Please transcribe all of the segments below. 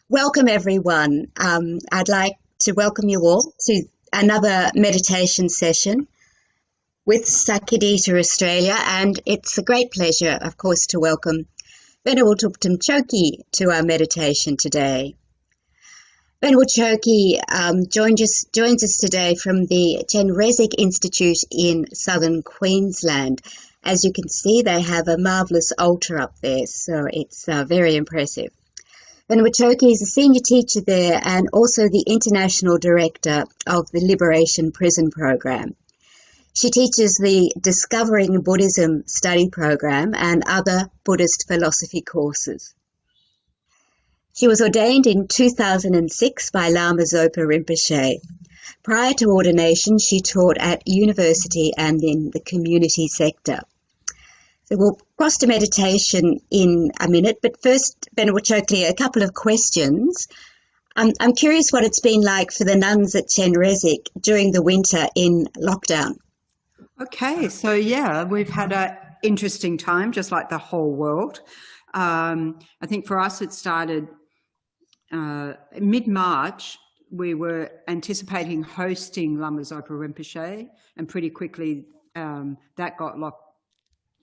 Welcome, everyone. I'd like to welcome you all to another meditation session with Sakyadhitaoz Australia, and it's a great pleasure, of course, to welcome Ven Thubten Chokyi to our meditation today. Ven Chokyi joins us today from the Chenrezig Institute in southern Queensland. As you can see, they have a marvellous altar up there, so it's very impressive. Ven Chokyi is a senior teacher there and also the international director of the Liberation Prison Program. She teaches the Discovering Buddhism study program and other Buddhist philosophy courses. She was ordained in 2006 by Lama Zopa Rinpoche. Prior to ordination, she taught at university and in the community sector. So we'll cross to meditation in a minute, but first, Ven Chokyi, a couple of questions. I'm curious what it's been like for the nuns at Chenrezig during the winter in lockdown. Okay, so yeah, we've had an interesting time, just like the whole world. I think for us it started mid-March. We were anticipating hosting Lama Zopa Rinpoche, and pretty quickly that got locked.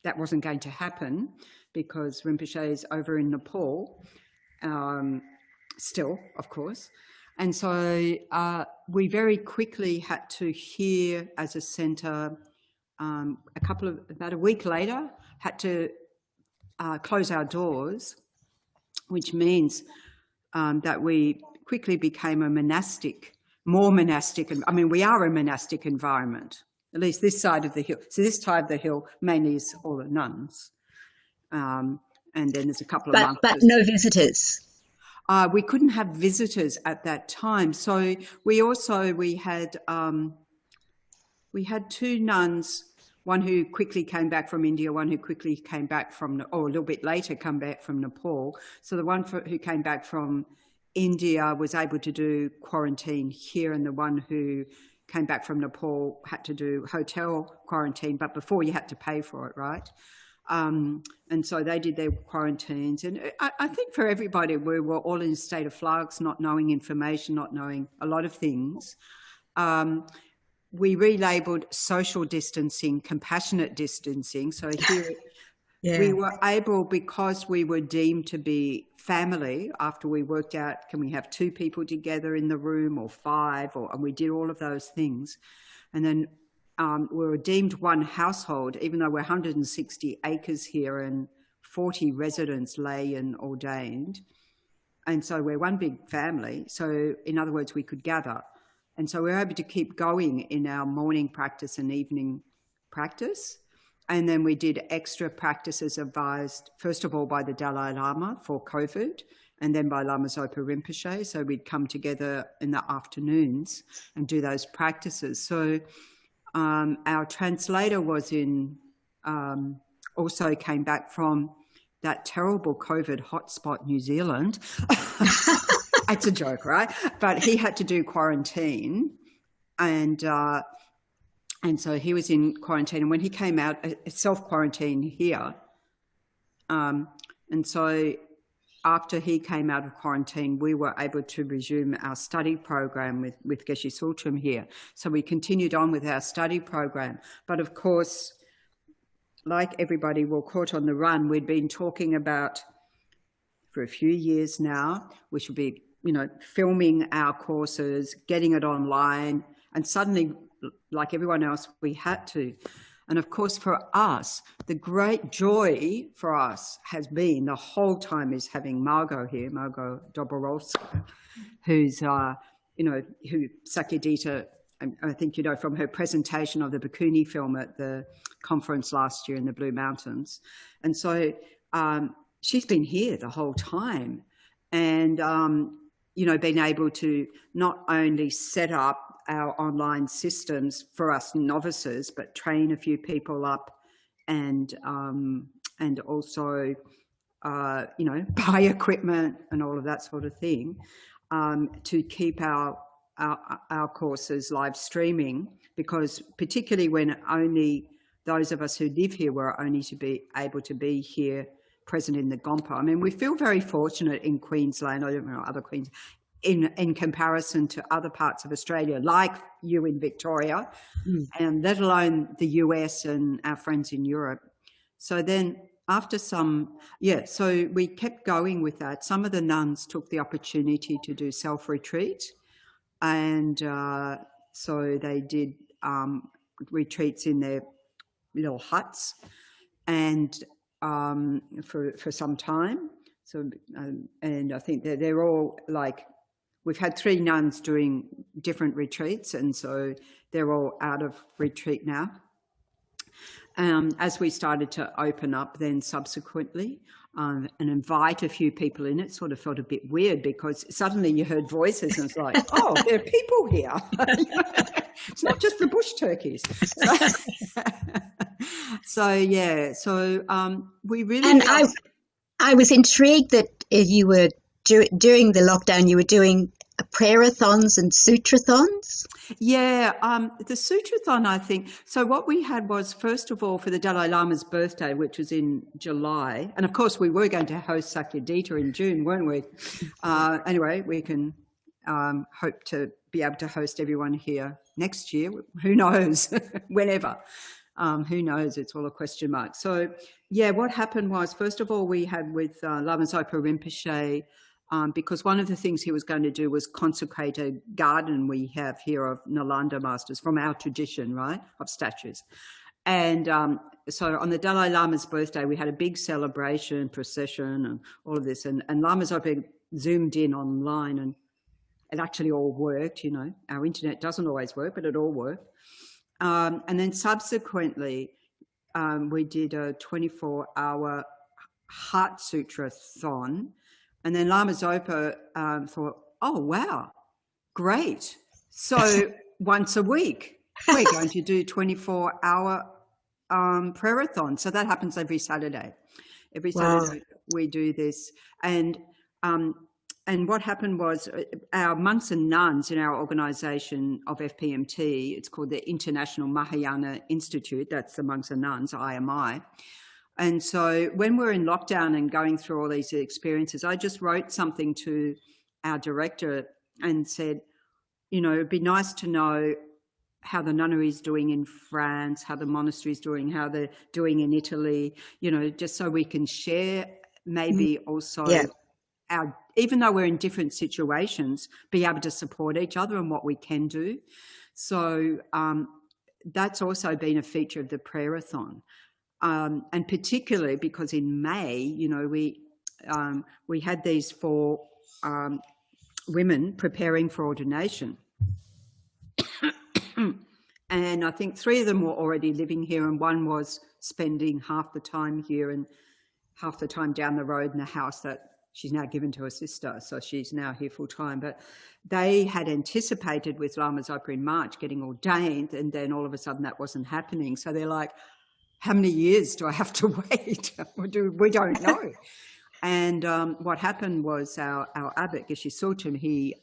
That wasn't going to happen because Rinpoche is over in Nepal, still, of course. And so we very quickly had to hear as a centre, about a week later, had to close our doors, which means that we quickly became more monastic. I mean, we are a monastic environment. At least this side of the hill. So this side of the hill mainly is all the nuns. And then there's a couple of monks. But no visitors? We couldn't have visitors at that time. So we had two nuns, one who quickly came back from India, one who quickly came back or a little bit later come back from Nepal. So the one who came back from India was able to do quarantine here, and the one who came back from Nepal had to do hotel quarantine, but before you had to pay for it, right? And so they did their quarantines. And I think for everybody, we were all in a state of flux, not knowing information, not knowing a lot of things. We relabeled social distancing, compassionate distancing. So here yeah. We were able, because we were deemed to be family, after we worked out, can we have 2 people together in the room or 5? And we did all of those things. And then we were deemed one household, even though we're 160 acres here and 40 residents lay and ordained. And so we're one big family. So in other words, we could gather. And so we were able to keep going in our morning practice and evening practice. And then we did extra practices advised, first of all, by the Dalai Lama for COVID, and then by Lama Zopa Rinpoche. So we'd come together in the afternoons and do those practices. So our translator was also came back from that terrible COVID hotspot, New Zealand. It's a joke, right? But he had to do quarantine, and so he was in quarantine. And when he came out, self-quarantine here. And so after he came out of quarantine, we were able to resume our study program with Geshe Sultram here. So we continued on with our study program. But of course, like everybody, we're caught on the run. We'd been talking about for a few years now, we should be, filming our courses, getting it online, and suddenly, like everyone else, we had to. And of course, for us, the great joy for us has been the whole time is having Margot here, Margot Dobrowolska, who's, who Sakyadhita, I think, from her presentation of the Bhikkhuni film at the conference last year in the Blue Mountains. And so she's been here the whole time and, been able to not only set up our online systems for us novices, but train a few people up and also, buy equipment and all of that sort of thing to keep our courses live streaming, because particularly when only those of us who live here were only to be able to be here present in the Gompa. I mean, we feel very fortunate in Queensland, I don't know, other Queens, in comparison to other parts of Australia, like you in Victoria, and let alone the US and our friends in Europe. So then after so we kept going with that. Some of the nuns took the opportunity to do self-retreat, and so they did retreats in their little huts, and for some time. So and I think that they're all like, we've had 3 nuns doing different retreats, and so they're all out of retreat now. As we started to open up then subsequently and invite a few people in, it sort of felt a bit weird because suddenly you heard voices and it's like, oh, there are people here. It's not just the bush turkeys. We really... And I was intrigued that you were, during the lockdown, you were doing prayer-a-thons and sutrathons? Yeah, the sutrathon, I think. So what we had was, first of all, for the Dalai Lama's birthday, which was in July, and of course we were going to host Sakyadhitaoz in June, weren't we? Anyway, we can hope to be able to host everyone here next year. Who knows? Whenever. Who knows? It's all a question mark. So, yeah, what happened was, first of all, we had with Lama Zopa Rinpoche, because one of the things he was going to do was consecrate a garden we have here of Nalanda masters from our tradition, right, of statues. And so on the Dalai Lama's birthday, we had a big celebration, procession and all of this. And Lama Zopa zoomed in online, and it actually all worked, you know. Our internet doesn't always work, but it all worked. And then subsequently, we did a 24-hour Heart Sutra-thon. And then Lama Zopa thought, oh, wow, great. So once a week, we're going to do 24-hour prayer-a-thon. So that happens every Saturday. Every Saturday we do this. And what happened was our monks and nuns in our organisation of FPMT, it's called the International Mahayana Institute, that's the monks and nuns, IMI. And so when we're in lockdown and going through all these experiences, I just wrote something to our director and said, you know, it'd be nice to know how the nunnery is doing in France, how the monastery is doing, how they're doing in Italy, you know, just so we can share, maybe also our, even though we're in different situations, be able to support each other and what we can do. So that's also been a feature of the prayer-a-thon. And particularly because in May, you know, we had these 4 women preparing for ordination. And I think 3 of them were already living here, and one was spending half the time here and half the time down the road in a house that she's now given to her sister. So she's now here full time. But they had anticipated with Lama Zopa in March getting ordained, and then all of a sudden that wasn't happening. So they're like, how many years do I have to wait? We don't know. And what happened was our abbot, Geshe Sultan, he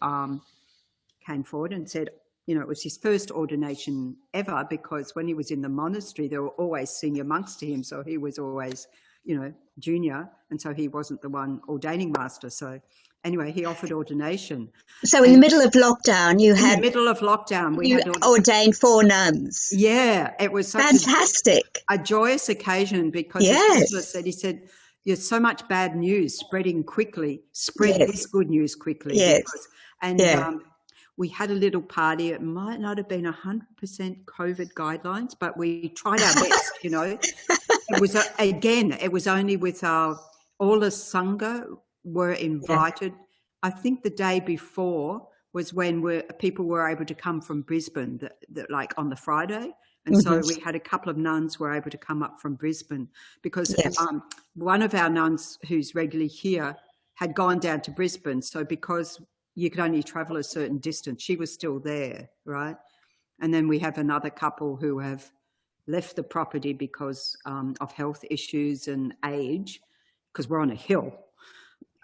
came forward and said, you know, it was his first ordination ever, because when he was in the monastery, there were always senior monks to him. So he was always, you know, junior. And so he wasn't the one ordaining master. So anyway, he offered ordination. So in the middle of lockdown, you had... In the middle of lockdown, we had ordained 4 nuns. Yeah, it was such fantastic. A joyous occasion, because he said, there's so much bad news spreading quickly. Spread this good news quickly. Yes. We had a little party. It might not have been 100% COVID guidelines, but we tried our best, you know. It was, it was only with all the Sangha were invited. Yeah. I think the day before was when people were able to come from Brisbane, like on the Friday. And so we had a couple of nuns were able to come up from Brisbane, because one of our nuns who's regularly here had gone down to Brisbane. So because you could only travel a certain distance, she was still there, right? And then we have another couple who have left the property because of health issues and age, because we're on a hill.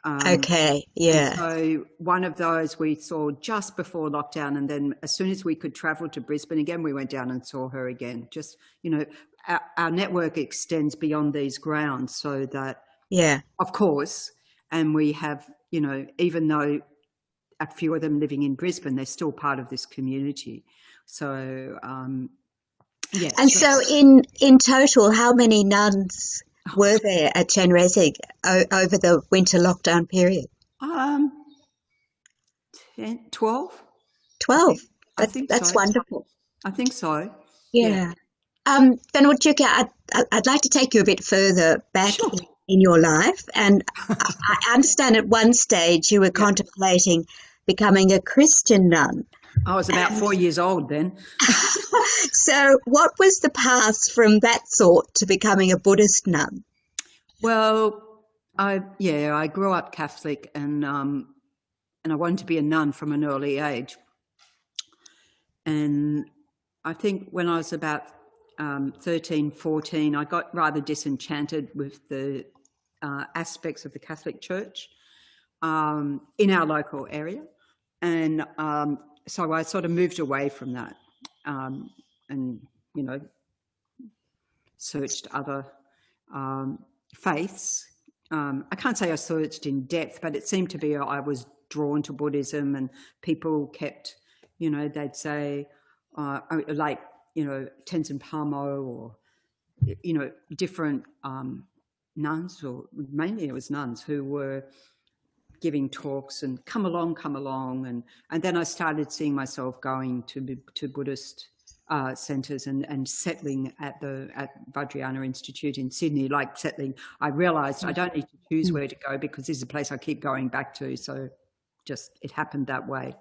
So one of those we saw just before lockdown, and then as soon as we could travel to Brisbane again, we went down and saw her again. Just, you know, our network extends beyond these grounds, so that Yeah. of course. And we have, you know, even though a few of them living in Brisbane, they're still part of this community. So, yeah. And so in total, how many nuns were there at Chenrezig over the winter lockdown period? 12? 12. I think That's so. wonderful. I think so. Yeah. Yeah. Then I'd like to take you a bit further back Sure. in your life. And I understand at one stage you were Yeah. contemplating becoming a Christian nun. I was about 4 years old then. So what was the path from that thought to becoming a Buddhist nun? Well, I grew up Catholic, and I wanted to be a nun from an early age. And I think when I was about 13, 14, I got rather disenchanted with the aspects of the Catholic Church in our local area. And so I sort of moved away from that and, you know, searched other faiths. I can't say I searched in depth, but it seemed to be I was drawn to Buddhism, and people kept, you know, they'd say, like, you know, Tenzin Palmo, or, you know, different nuns, or mainly it was nuns, who were giving talks and come along. And then I started seeing myself going to Buddhist centres and settling at Vajrayana Institute in Sydney, like settling. I realised I don't need to choose where to go, because this is a place I keep going back to. So just it happened that way.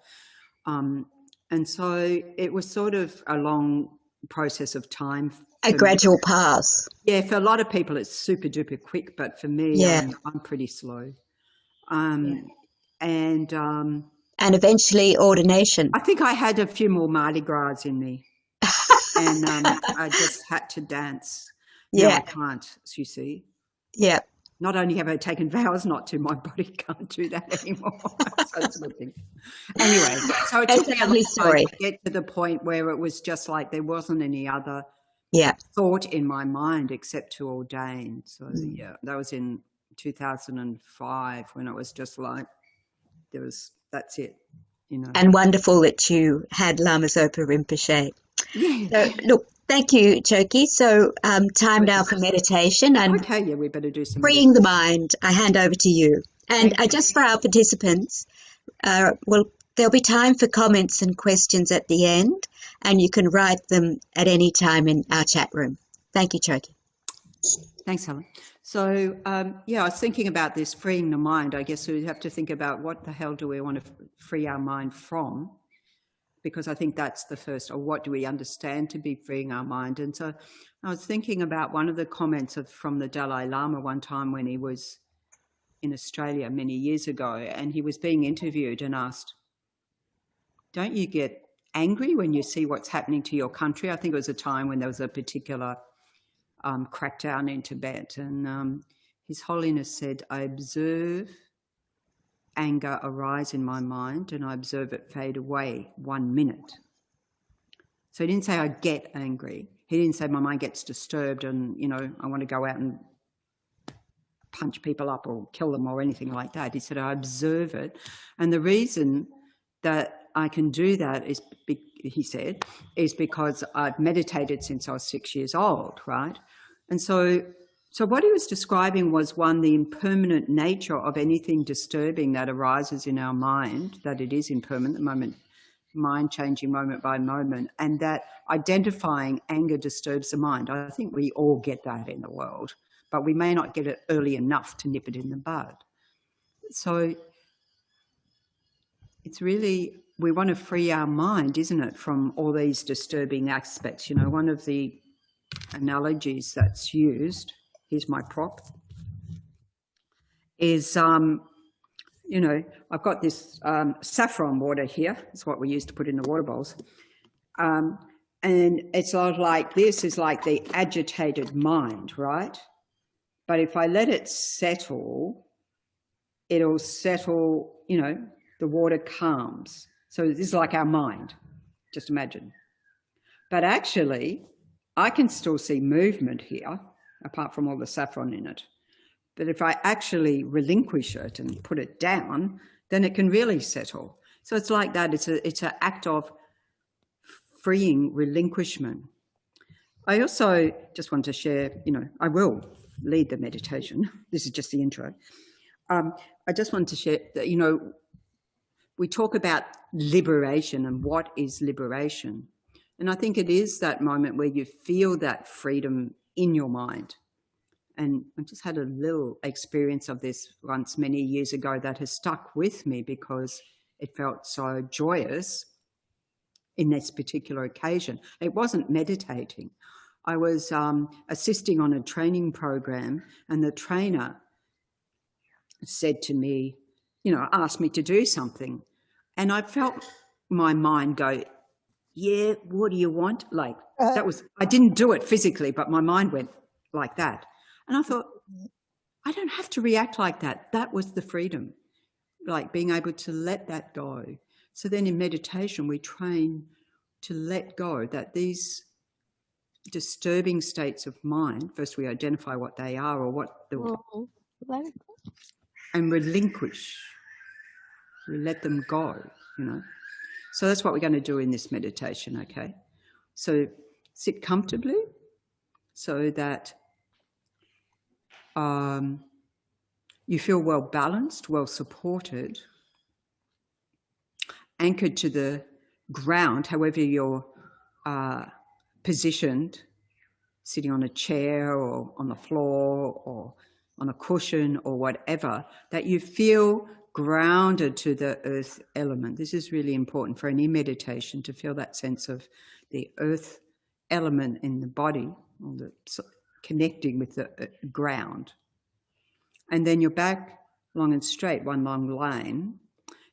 And so it was sort of a long process of time. A gradual path. Yeah, for a lot of people it's super duper quick, but for me, I'm pretty slow. And eventually ordination. I think I had a few more Mardi Gras in me. And I just had to dance. Yeah. Now I can't, as you see. Yeah. Not only have I taken vows not to, my body can't do that anymore. So it's a good thing. Anyway, so it took me a long time to get to the point where it was just like there wasn't any other thought in my mind except to ordain. So yeah, that was in 2005, when it was just like that's it, you know. And wonderful that you had Lama Zopa Rinpoche. Yeah. So look, thank you, Chokyi. So time now for meditation, and okay, yeah, we better do some freeing the mind. I hand over to you. And just for our participants, there'll be time for comments and questions at the end, and you can write them at any time in our chat room. Thank you, Chokyi. Thanks, Helen. So, I was thinking about this, freeing the mind. I guess we have to think about what the hell do we want to free our mind from? Because I think that's the first, or what do we understand to be freeing our mind? And so I was thinking about one of the comments from the Dalai Lama one time when he was in Australia many years ago, and he was being interviewed and asked, don't you get angry when you see what's happening to your country? I think it was a time when there was a particular crackdown in Tibet, and His Holiness said, I observe anger arise in my mind and I observe it fade away 1 minute. So he didn't say I get angry. He didn't say my mind gets disturbed and, you know, I want to go out and punch people up or kill them or anything like that. He said I observe it. And the reason that I can do that is, he said, is because I've meditated since I was 6 years old, right? And so what he was describing was, one, the impermanent nature of anything disturbing that arises in our mind, that it is impermanent, mind changing moment by moment, and that identifying anger disturbs the mind. I think we all get that in the world, but we may not get it early enough to nip it in the bud. So it's really, we want to free our mind, isn't it, from all these disturbing aspects. You know, one of the analogies that's used, here's my prop, is, you know, I've got this saffron water here. It's what we use to put in the water bowls. And it's sort of like, this is like the agitated mind, right? But if I let it settle, it'll settle, you know, the water calms. So this is like our mind, just imagine. But actually, I can still see movement here, apart from all the saffron in it. But if I actually relinquish it and put it down, then it can really settle. So it's like that. It's an act of freeing relinquishment. I also just want to share, I will lead the meditation. This is just the intro. I just want to share that, we talk about liberation and what is liberation. And I think it is that moment where you feel that freedom in your mind. And I just had a little experience of this once many years ago that has stuck with me because it felt so joyous in this particular occasion. It wasn't meditating. I was assisting on a training program, and the trainer said to me, asked me to do something. And I felt my mind go, yeah, what do you want? Like that was, I didn't do it physically, but my mind went like that. And I thought, I don't have to react like that. That was the freedom, like being able to let that go. So then in meditation, we train to let go, that these disturbing states of mind, first we identify what they are or what the, and relinquish. We let them go, So that's what we're going to do in this meditation, okay? So sit comfortably so that you feel well balanced, well supported, anchored to the ground, however you're positioned, sitting on a chair or on the floor or on a cushion or whatever, that you feel grounded to the earth element. This is really important for any meditation, to feel that sense of the earth element in the body, or the connecting with the ground. And then your back long and straight, one long line.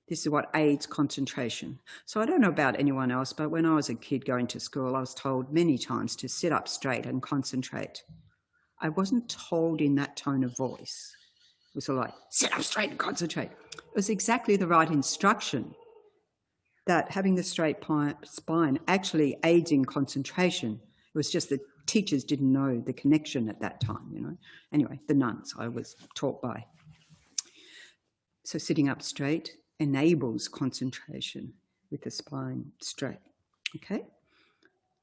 This is what aids concentration. So I don't know about anyone else, but when I was a kid going to school, I was told many times to sit up straight and concentrate. I wasn't told in that tone of voice. It was all like, sit up straight and concentrate. It was exactly the right instruction, that having the straight spine actually aids in concentration. It was just that teachers didn't know the connection at that time, Anyway, the nuns I was taught by. So sitting up straight enables concentration with the spine straight, okay?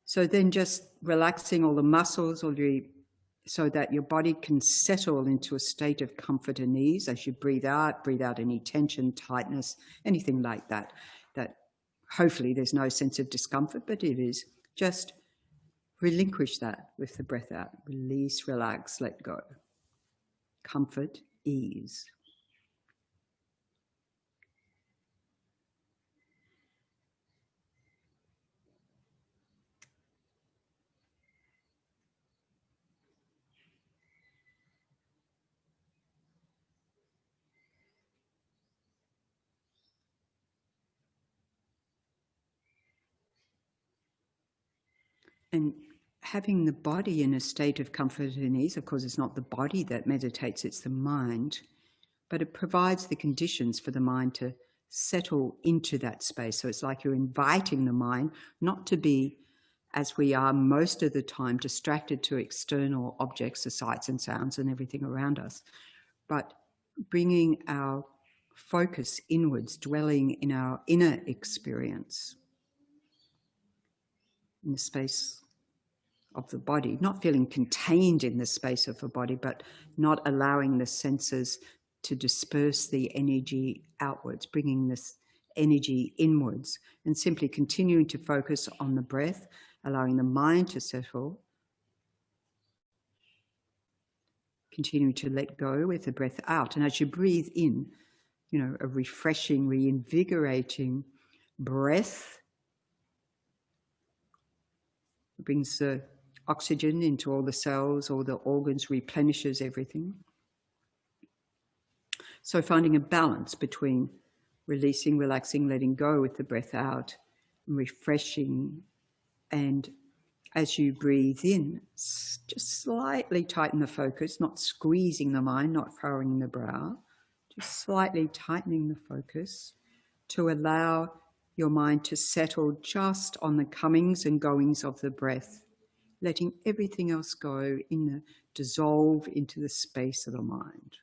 So then just relaxing all the muscles so that your body can settle into a state of comfort and ease as you breathe out any tension, tightness, anything like that, that hopefully there's no sense of discomfort, but it is. Just relinquish that with the breath out. Release, relax, let go. Comfort, ease. And having the body in a state of comfort and ease, of course, it's not the body that meditates, it's the mind, but it provides the conditions for the mind to settle into that space. So it's like you're inviting the mind not to be, as we are most of the time, distracted to external objects, the sights and sounds and everything around us, but bringing our focus inwards, dwelling in our inner experience, in the space of the body, not feeling contained in the space of the body, but not allowing the senses to disperse the energy outwards, bringing this energy inwards, and simply continuing to focus on the breath, allowing the mind to settle, continuing to let go with the breath out. And as you breathe in, a refreshing, reinvigorating breath brings the oxygen into all the cells, all the organs, replenishes everything. So finding a balance between releasing, relaxing, letting go with the breath out, refreshing, and as you breathe in, just slightly tighten the focus, not squeezing the mind, not furrowing the brow, just slightly tightening the focus to allow your mind to settle just on the comings and goings of the breath, letting everything else go, dissolve into the space of the mind.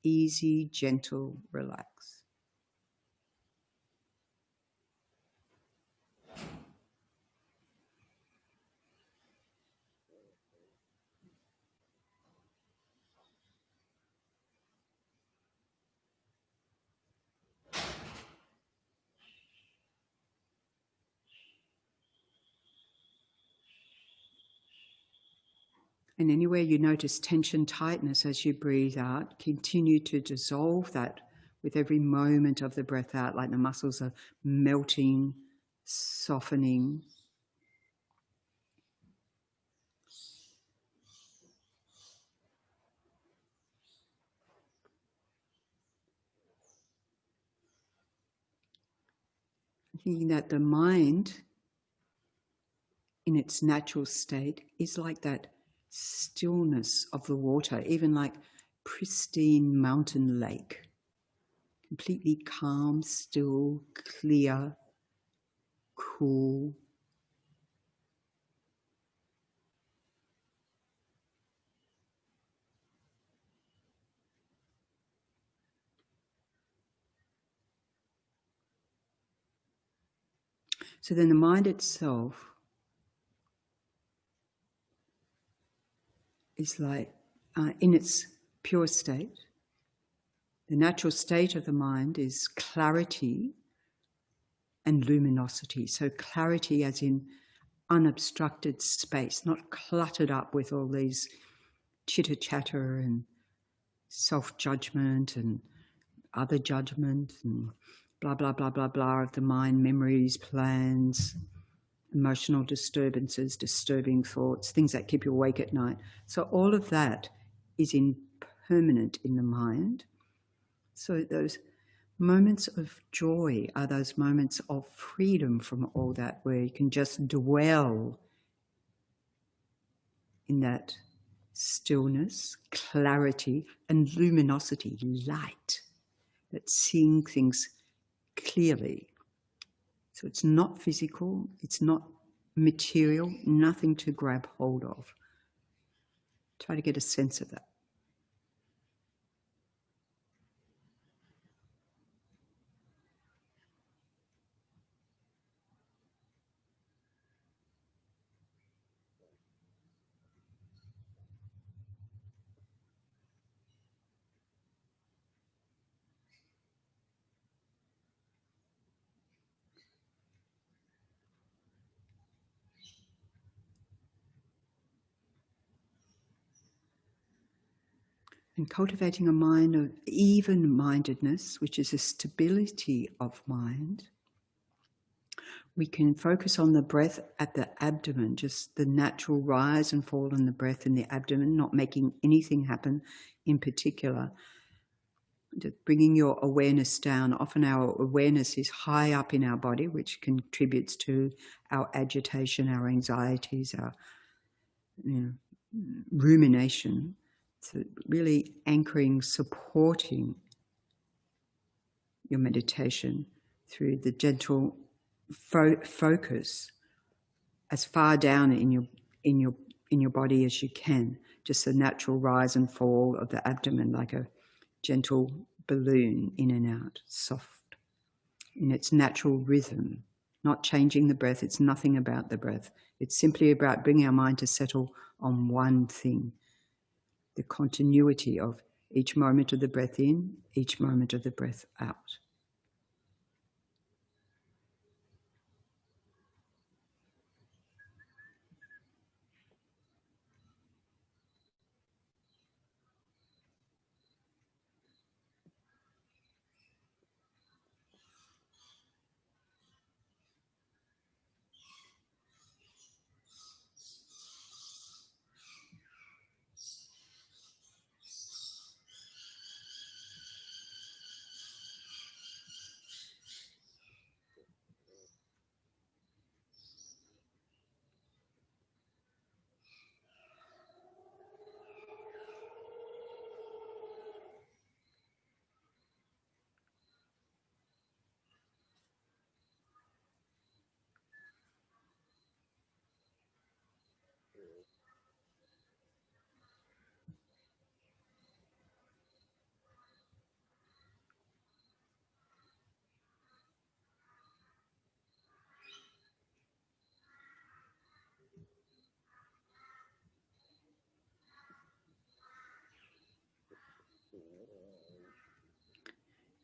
Easy, gentle, relax. And anywhere you notice tension, tightness as you breathe out, continue to dissolve that with every moment of the breath out, like the muscles are melting, softening. Thinking that the mind in its natural state is like that stillness of the water, even like pristine mountain lake, completely calm, still, clear, cool. So then the mind itself is like, in its pure state, the natural state of the mind is clarity and luminosity. So clarity as in unobstructed space, not cluttered up with all these chitter-chatter and self-judgment and other judgment and blah, blah, blah, blah, blah of the mind, memories, plans, emotional disturbances, disturbing thoughts, things that keep you awake at night. So all of that is impermanent in the mind. So those moments of joy are those moments of freedom from all that, where you can just dwell in that stillness, clarity, and luminosity, light, that's seeing things clearly. So it's not physical, it's not material, nothing to grab hold of. Try to get a sense of that. And cultivating a mind of even-mindedness, which is a stability of mind, we can focus on the breath at the abdomen, just the natural rise and fall in the breath in the abdomen, not making anything happen in particular. Just bringing your awareness down. Often our awareness is high up in our body, which contributes to our agitation, our anxieties, our rumination. So really anchoring, supporting your meditation through the gentle focus as far down in your body as you can. Just the natural rise and fall of the abdomen, like a gentle balloon in and out, soft, in its natural rhythm. Not changing the breath. It's nothing about the breath. It's simply about bringing our mind to settle on one thing. The continuity of each moment of the breath in, each moment of the breath out.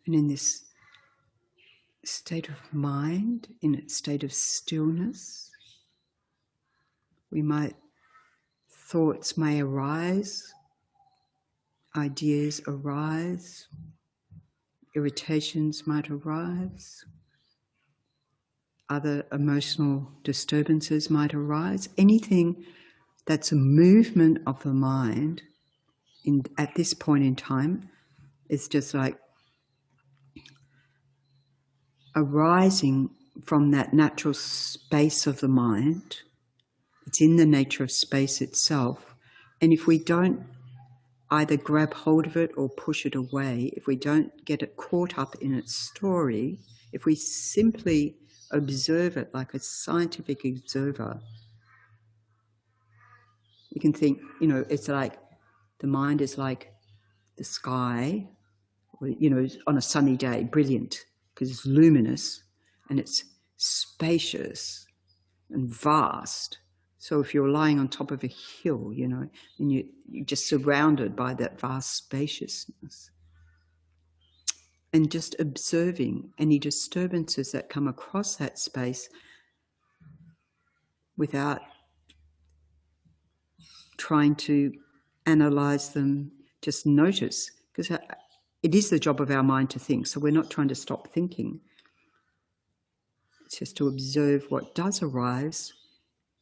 And in this state of mind, in its state of stillness, thoughts may arise, ideas arise, irritations might arise, other emotional disturbances might arise. Anything that's a movement of the mind at this point in time is just like arising from that natural space of the mind. It's in the nature of space itself. And if we don't either grab hold of it or push it away, if we don't get it caught up in its story, if we simply observe it like a scientific observer, you can think, it's like the mind is like the sky, on a sunny day, brilliant, because it's luminous and it's spacious and vast. So if you're lying on top of a hill, and you're just surrounded by that vast spaciousness, and just observing any disturbances that come across that space without trying to analyze them, just notice, because it is the job of our mind to think, so we're not trying to stop thinking. It's just to observe what does arise,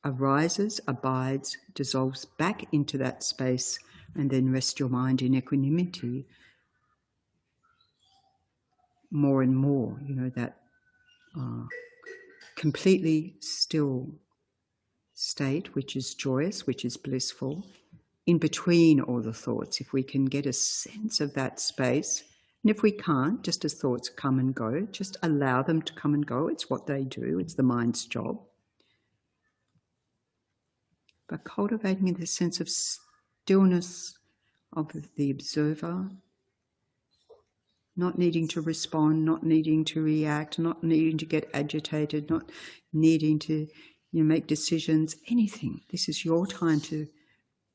arises, abides, dissolves back into that space, and then rest your mind in equanimity more and more, that completely still state, which is joyous, which is blissful, in between all the thoughts. If we can get a sense of that space, and if we can't, just as thoughts come and go, just allow them to come and go. It's what they do. It's the mind's job. But cultivating the sense of stillness of the observer, not needing to respond, not needing to react, not needing to get agitated, not needing to make decisions, anything. This is your time to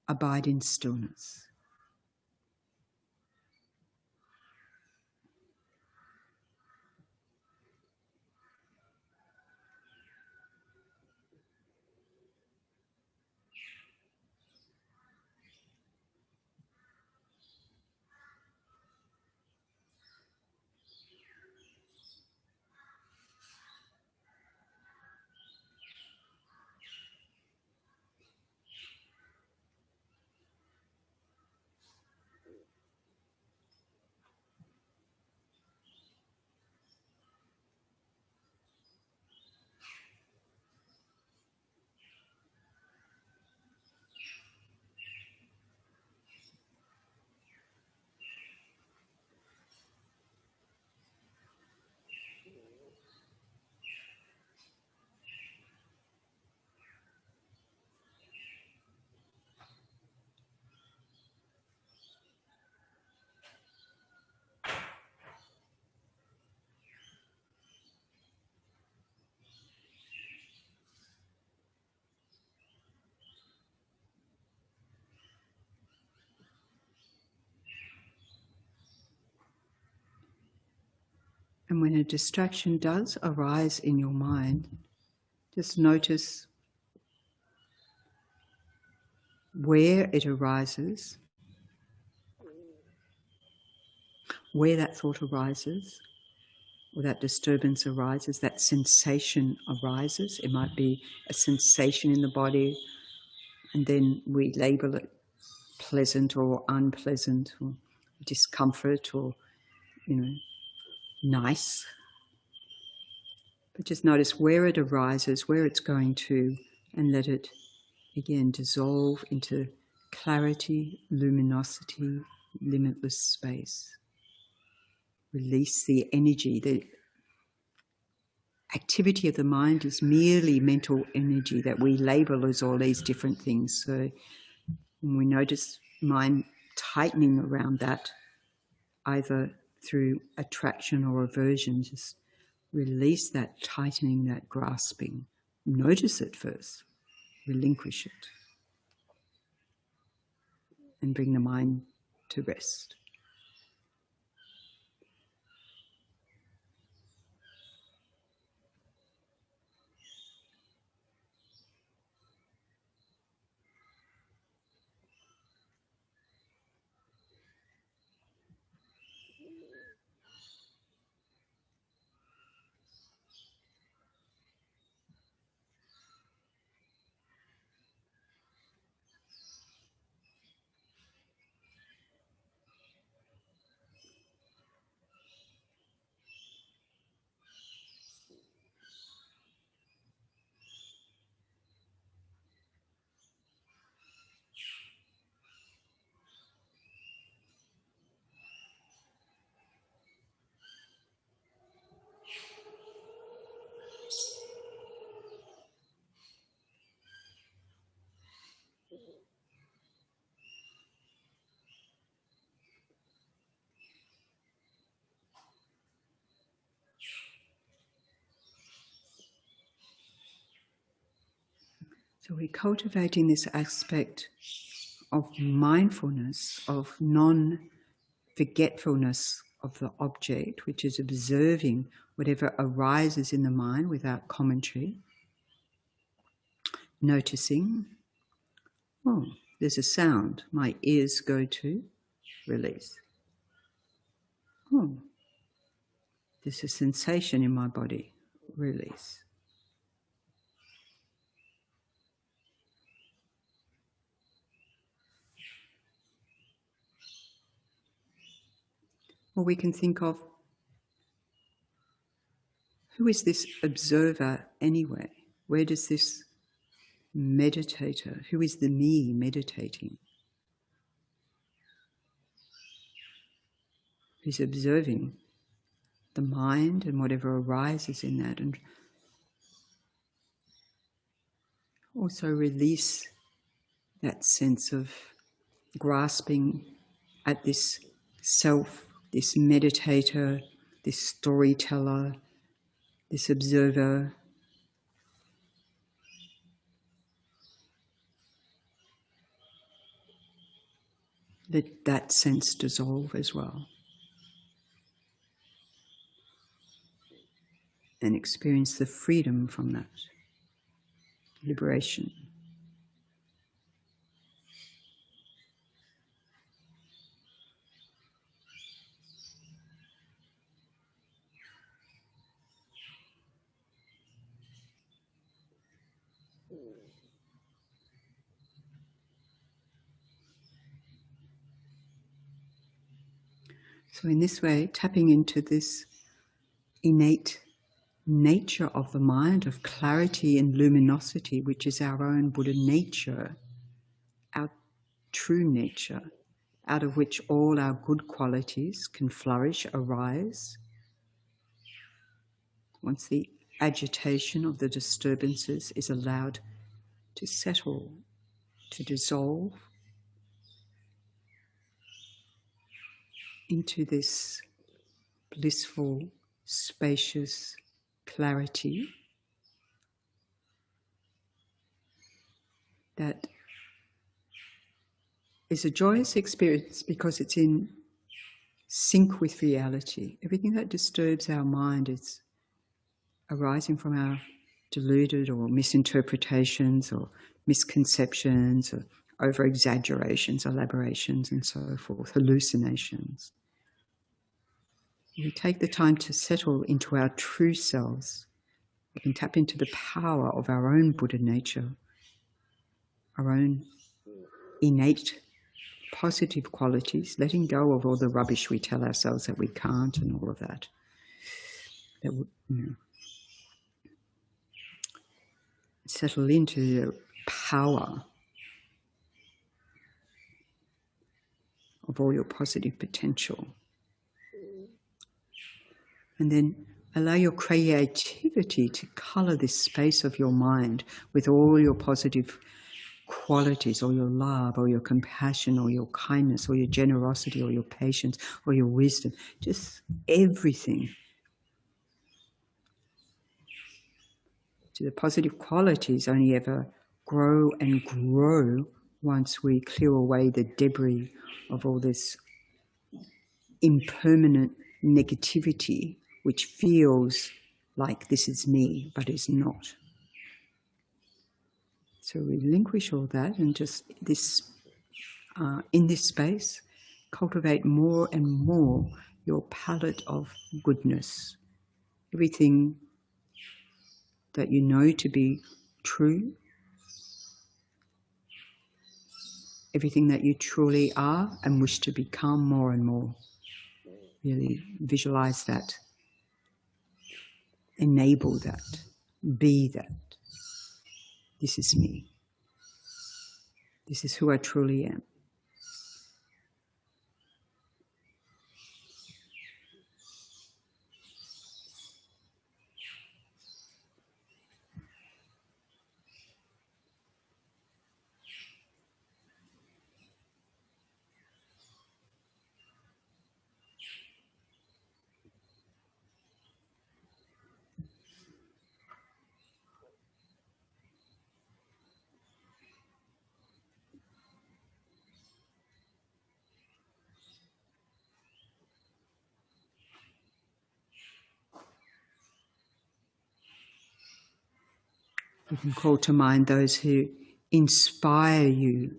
abide in stillness. And when a distraction does arise in your mind, just notice where it arises, where that thought arises, or that disturbance arises, that sensation arises. It might be a sensation in the body, and then we label it pleasant or unpleasant, or discomfort, or, nice. But just notice where it arises, where it's going to, and let it, again, dissolve into clarity, luminosity, limitless space. Release the energy. The activity of the mind is merely mental energy that we label as all these different things. So when we notice mind tightening around that, either through attraction or aversion, just release that tightening, that grasping. Notice it first, relinquish it, and bring the mind to rest. So we're cultivating this aspect of mindfulness, of non-forgetfulness of the object, which is observing whatever arises in the mind without commentary, noticing, oh, there's a sound, my ears go to, release. Oh, there's a sensation in my body, release. Or we can think of, who is this observer anyway? Where does this meditator, who is the me meditating? Who's observing the mind and whatever arises in that, and also release that sense of grasping at this self, this meditator, this storyteller, this observer. Let that sense dissolve as well. And experience the freedom from that. Liberation. So in this way, tapping into this innate nature of the mind, of clarity and luminosity, which is our own Buddha nature, our true nature, out of which all our good qualities can flourish, arise. Once the agitation of the disturbances is allowed to settle, to dissolve into this blissful, spacious clarity that is a joyous experience because it's in sync with reality. Everything that disturbs our mind is arising from our deluded or misinterpretations or misconceptions or over-exaggerations, elaborations and so forth, hallucinations. We take the time to settle into our true selves. We can tap into the power of our own Buddha nature, our own innate positive qualities, letting go of all the rubbish we tell ourselves that we can't and all of that. Settle into the power of all your positive potential. And then allow your creativity to colour this space of your mind with all your positive qualities, or your love, or your compassion, or your kindness, or your generosity, or your patience, or your wisdom. Just everything. So the positive qualities only ever grow and grow once we clear away the debris of all this impermanent negativity, which feels like this is me, but is not. So relinquish all that and just this, in this space, cultivate more and more your palette of goodness, everything that you know to be true, everything that you truly are and wish to become more and more. Really visualize that, enable that, be that. This is me. This is who I truly am. You can call to mind those who inspire you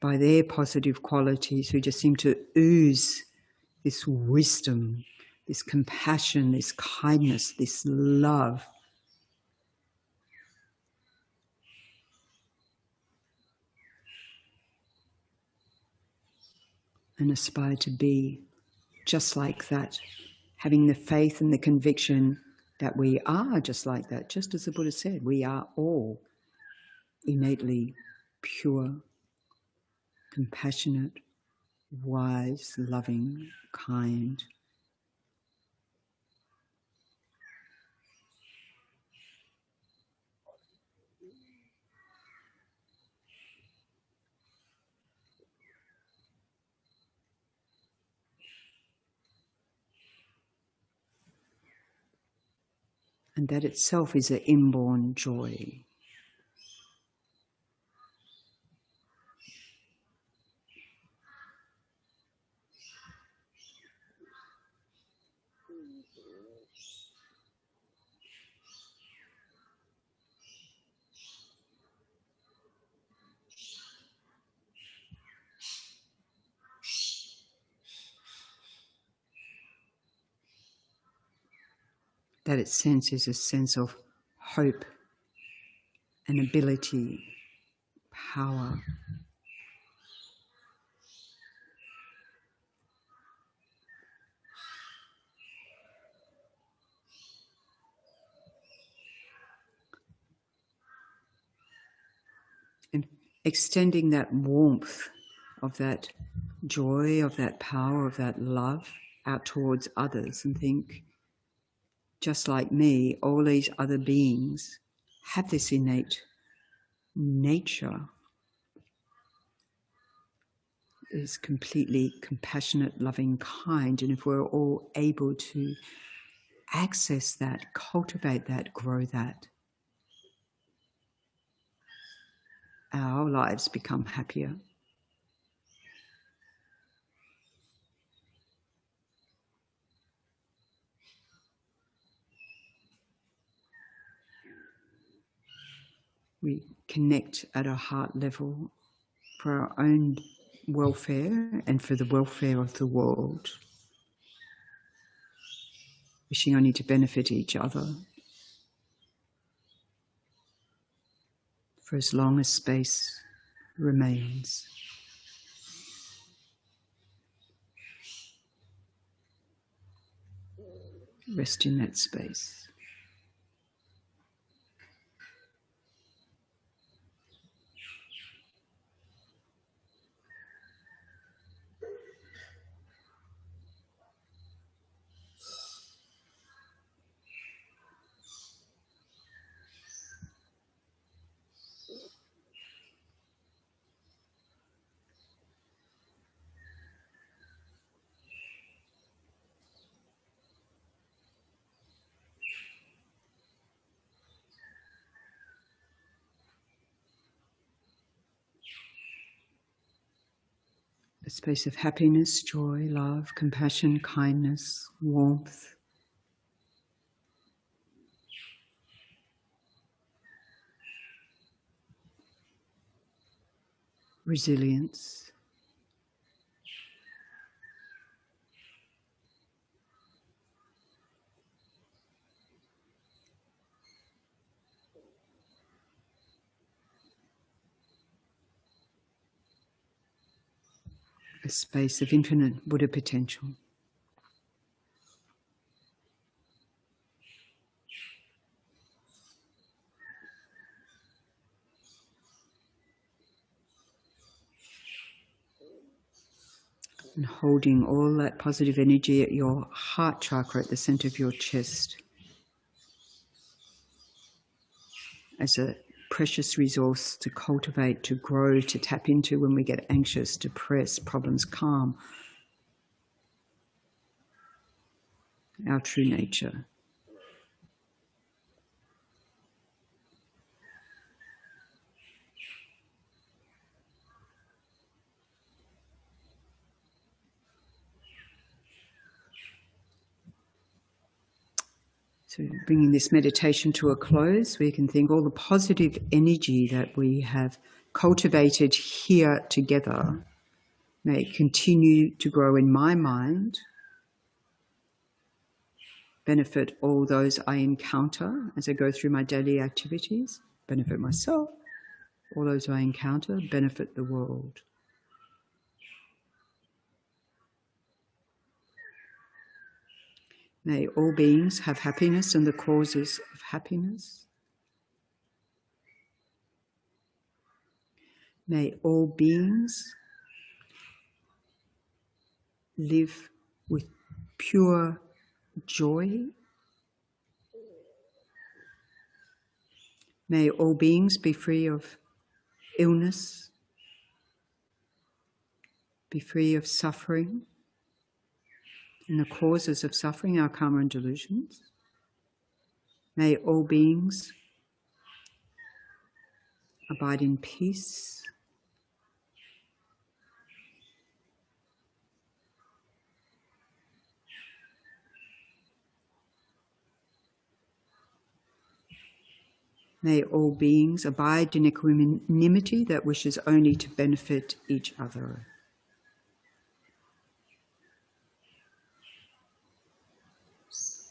by their positive qualities, who just seem to ooze this wisdom, this compassion, this kindness, this love. And aspire to be just like that, having the faith and the conviction that we are just like that, just as the Buddha said, we are all innately pure, compassionate, wise, loving, kind. And that itself is an inborn joy. That its sense is a sense of hope and ability, power. And extending that warmth of that joy, of that power, of that love out towards others, and think, just like me, all these other beings have this innate nature, is completely compassionate, loving, kind. And if we're all able to access that, cultivate that, grow that, our lives become happier. We connect at a heart level for our own welfare and for the welfare of the world, wishing only to benefit each other for as long as space remains. Rest in that space. A space of happiness, joy, love, compassion, kindness, warmth. Resilience. a space of infinite Buddha potential. And holding all that positive energy at your heart chakra at the center of your chest as a precious resource to cultivate, to grow, to tap into when we get anxious, depressed, problems calm. Our true nature. So bringing this meditation to a close, we can think all the positive energy that we have cultivated here together may continue to grow in my mind, benefit all those I encounter as I go through my daily activities, benefit myself, all those I encounter, benefit the world. May all beings have happiness and the causes of happiness. May all beings live with pure joy. May all beings be free of illness, be free of suffering, and the causes of suffering, our karma and delusions. May all beings abide in peace. May all beings abide in equanimity that wishes only to benefit each other.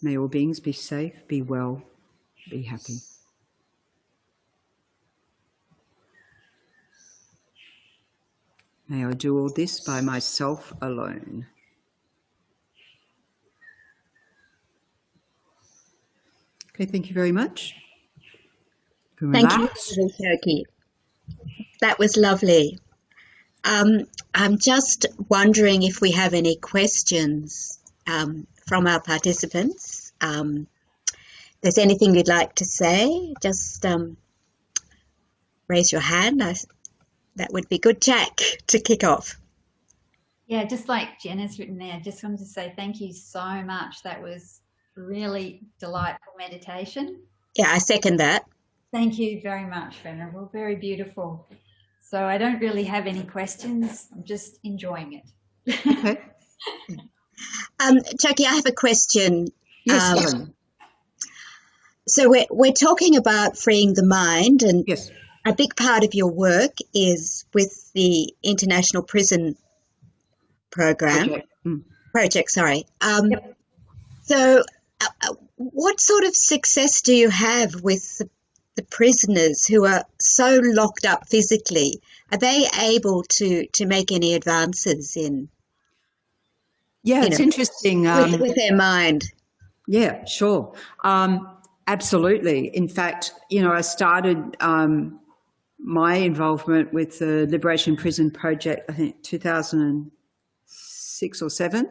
May all beings be safe, be well, be happy. May I do all this by myself alone. Okay, thank you very much. Thank you, Chokyi. That was lovely. I'm just wondering if we have any questions from our participants. If there's anything you'd like to say, just raise your hand. That would be good, Jack, to kick off. Yeah, just like Jen has written there, just wanted to say thank you so much. That was really delightful meditation. Yeah, I second that. Thank you very much, Venerable. Very beautiful. So I don't really have any questions. I'm just enjoying it. Okay. Chokyi, I have a question. Yes, Helen. So we're talking about freeing the mind, and yes, a big part of your work is with the International Prison Project. Sorry. Yep. So what sort of success do you have with the prisoners who are so locked up physically? Are they able to make any advances in? Yeah, it's interesting. With their mind. Yeah, sure. Absolutely. In fact, I started my involvement with the Liberation Prison Project, I think 2006 or 7,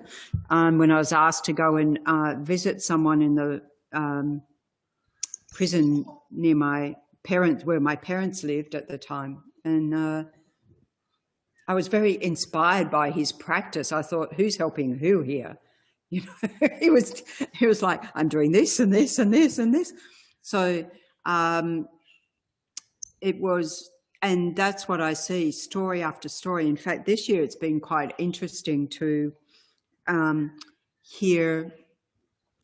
when I was asked to go and visit someone in the prison near where my parents lived at the time. And I was very inspired by his practice. I thought, who's helping who here? He was like, I'm doing this and this and this and this. So it was, and that's what I see, story after story. In fact, this year it's been quite interesting to hear,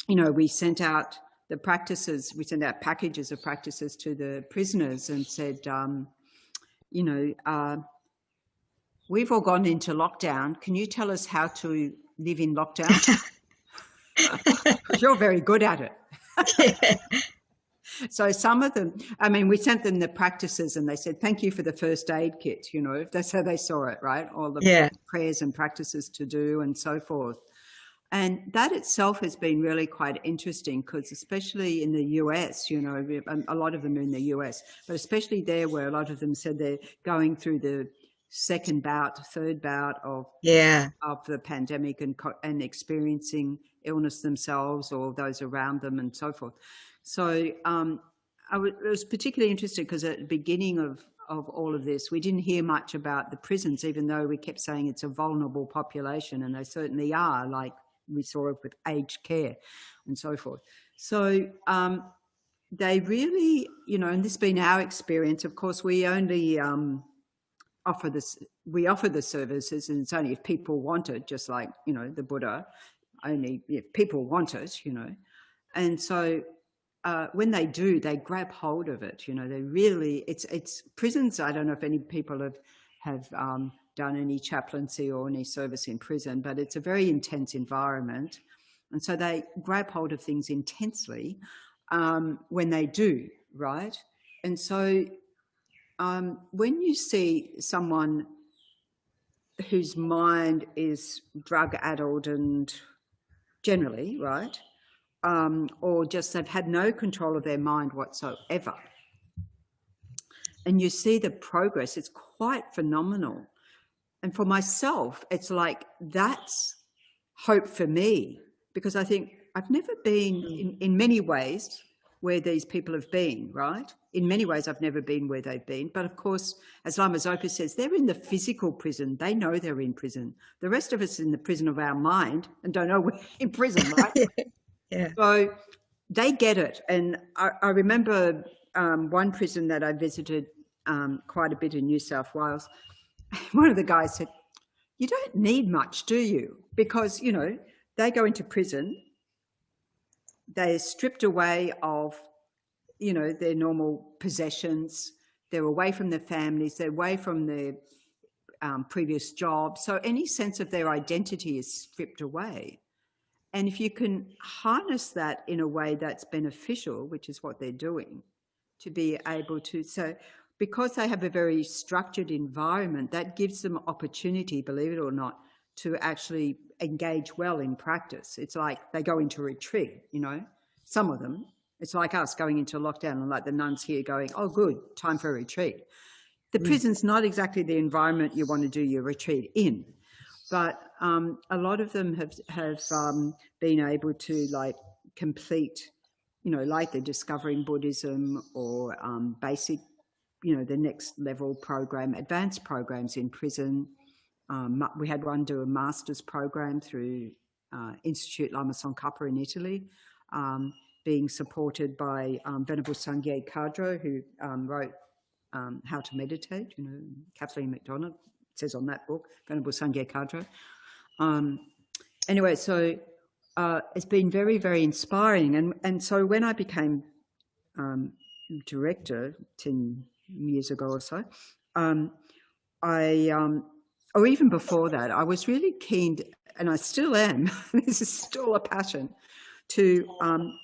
we sent out the practices, we sent out packages of practices to the prisoners and said, we've all gone into lockdown. Can you tell us how to live in lockdown? Because you're very good at it. So some of them, I mean, we sent them the practices and they said, thank you for the first aid kit, you know, that's how they saw it, right? All the prayers and practices to do and so forth. And that itself has been really quite interesting because especially in the US, you know, a lot of them are in the US, but especially there where a lot of them said they're going through the second bout, third bout of the pandemic and experiencing illness themselves or those around them and so forth. So I was particularly interested because at the beginning of all of this, we didn't hear much about the prisons, even though we kept saying it's a vulnerable population, and they certainly are, like we saw it with aged care and so forth. So they really, you know, and this has been our experience. Of course, we only offer the services, and it's only if people want it, just like, you know, the Buddha, only if people want it, you know. And so when they do, they grab hold of it, you know. They really, it's prisons. I don't know if any people have done any chaplaincy or any service in prison, but it's a very intense environment. And so they grab hold of things intensely when they do, right? And so when you see someone whose mind is drug-addled and generally, right, or just they've had no control of their mind whatsoever, and you see the progress, it's quite phenomenal. And for myself, it's like that's hope for me, because I think I've never been in many ways where these people have been, right? In many ways, I've never been where they've been. But of course, as Lama Zopa says, they're in the physical prison. They know they're in prison. The rest of us are in the prison of our mind and don't know we're in prison, right? Yeah. So they get it. And I remember one prison that I visited quite a bit in New South Wales. One of the guys said, you don't need much, do you? Because, you know, they go into prison, they're stripped away of, you know, their normal possessions, they're away from their families, they're away from their previous jobs. So any sense of their identity is stripped away. And if you can harness that in a way that's beneficial, which is what they're doing, to be able to, so because they have a very structured environment, that gives them opportunity, believe it or not, to actually engage well in practice. It's like they go into retreat, you know, some of them. It's like us going into lockdown and like the nuns here going, oh, good, time for a retreat. The prison's not exactly the environment you want to do your retreat in, but a lot of them have been able to like complete, you know, like they're discovering Buddhism or basic, you know, the next level program, advanced programs in prison. We had one do a master's program through Institute Lama Tsongkhapa in Italy, being supported by Venerable Sangye Kadro, who wrote How to Meditate, you know, Kathleen McDonald, it says on that book, Venerable Sangye Kadro. Anyway, so it's been very, very inspiring. And so when I became director 10 years ago or so, or even before that, I was really keen, and I still am, this is still a passion, to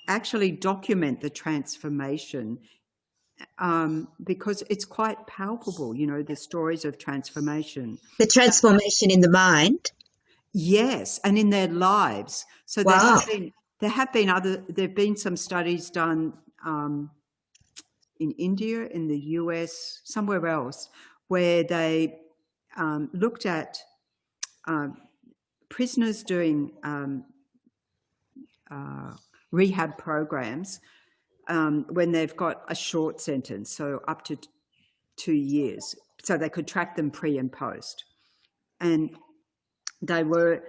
actually document the transformation because it's quite palpable, you know, the stories of transformation. The transformation in the mind? Yes, and in their lives. So wow. there have been some studies done in India, in the US, somewhere else, where they looked at prisoners doing rehab programs when they've got a short sentence, so up to 2 years, so they could track them pre and post. And they were,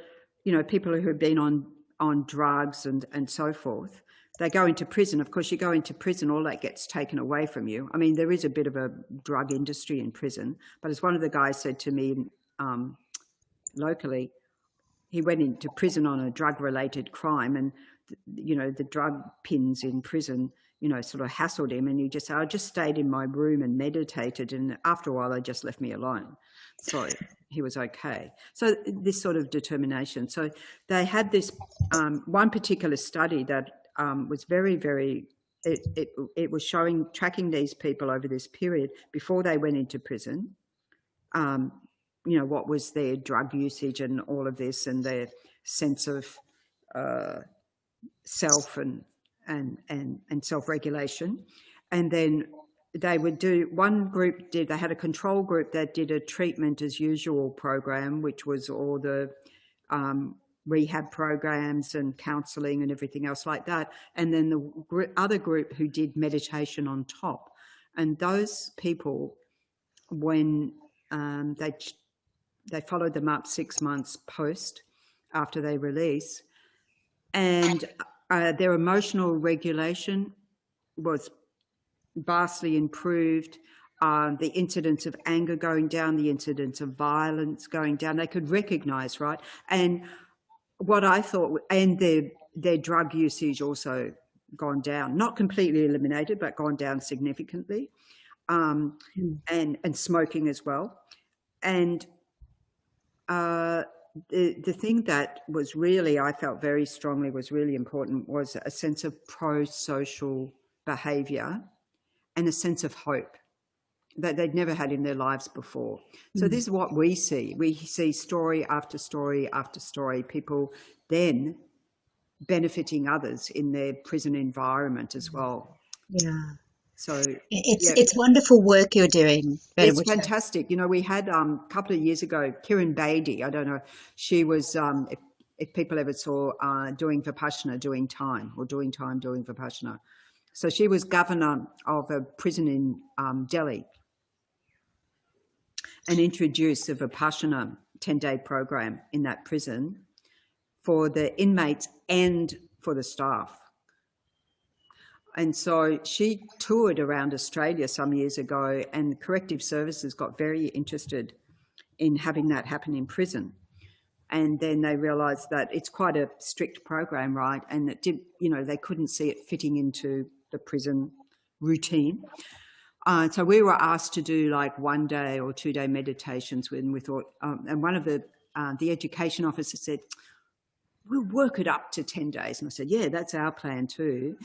you know, people who had been on drugs and so forth. They go into prison. Of course, you go into prison, all that gets taken away from you. I mean, there is a bit of a drug industry in prison, but as one of the guys said to me locally, he went into prison on a drug-related crime, and, you know, the drug pins in prison, you know, sort of hassled him, and he just said, I just stayed in my room and meditated, and after a while they just left me alone. So he was okay. So this sort of determination. So they had this one particular study that was very, very it was tracking these people over this period before they went into prison. What was their drug usage and all of this, and their sense of self and self-regulation. And then they would do, they had a control group that did a treatment as usual program, which was all the rehab programs and counselling and everything else like that. And then the other group who did meditation on top. And those people, when they followed them up 6 months post after they release, and their emotional regulation was vastly improved. The incidence of anger going down, the incidence of violence going down. They could recognise, right? And what I thought, and their drug usage also gone down, not completely eliminated, but gone down significantly, and smoking as well. And the thing that was really, I felt very strongly was really important, was a sense of pro-social behaviour and a sense of hope that they'd never had in their lives before. So this is what we see. We see story after story after story, people then benefiting others in their prison environment as well. Yeah. So it's wonderful work you're doing. It's fantastic. We had a couple of years ago, Kiran Bedi, I don't know, she was, if people ever saw doing Vipassana, doing time doing Vipassana. So she was governor of a prison in Delhi and introduced a Vipassana 10-day program in that prison for the inmates and for the staff. And so she toured around Australia some years ago, and corrective services got very interested in having that happen in prison. And then they realised that it's quite a strict program, right? And it did, they couldn't see it fitting into the prison routine. So we were asked to do like 1-day or 2-day meditations when we thought, and one of the education officers said, we'll work it up to 10 days. And I said, yeah, that's our plan too.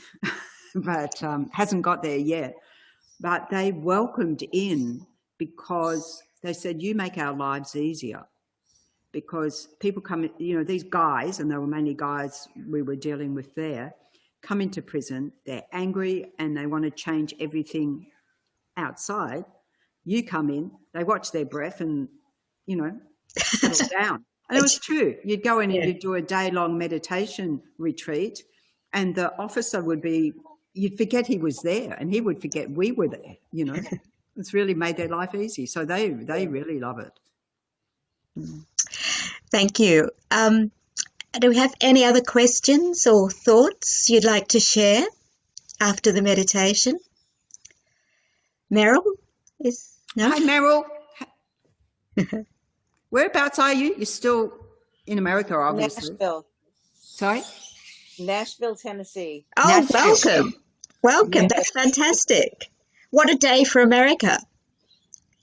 But hasn't got there yet. But they welcomed in because they said, you make our lives easier. Because people come, these guys, and they were mainly guys we were dealing with there, come into prison, they're angry and they want to change everything outside. You come in, they watch their breath and, settle down. And it was true. You'd go in and you'd do a day-long meditation retreat, and the officer would be, you'd forget he was there, and he would forget we were there, It's really made their life easy. So they really love it. Thank you. Do we have any other questions or thoughts you'd like to share after the meditation? Meryl? No? Hi, Meryl. Whereabouts are you? You're still in America, obviously. Nashville. Sorry? Nashville, Tennessee. Oh, Nashville. Welcome. That's fantastic. What a day for America.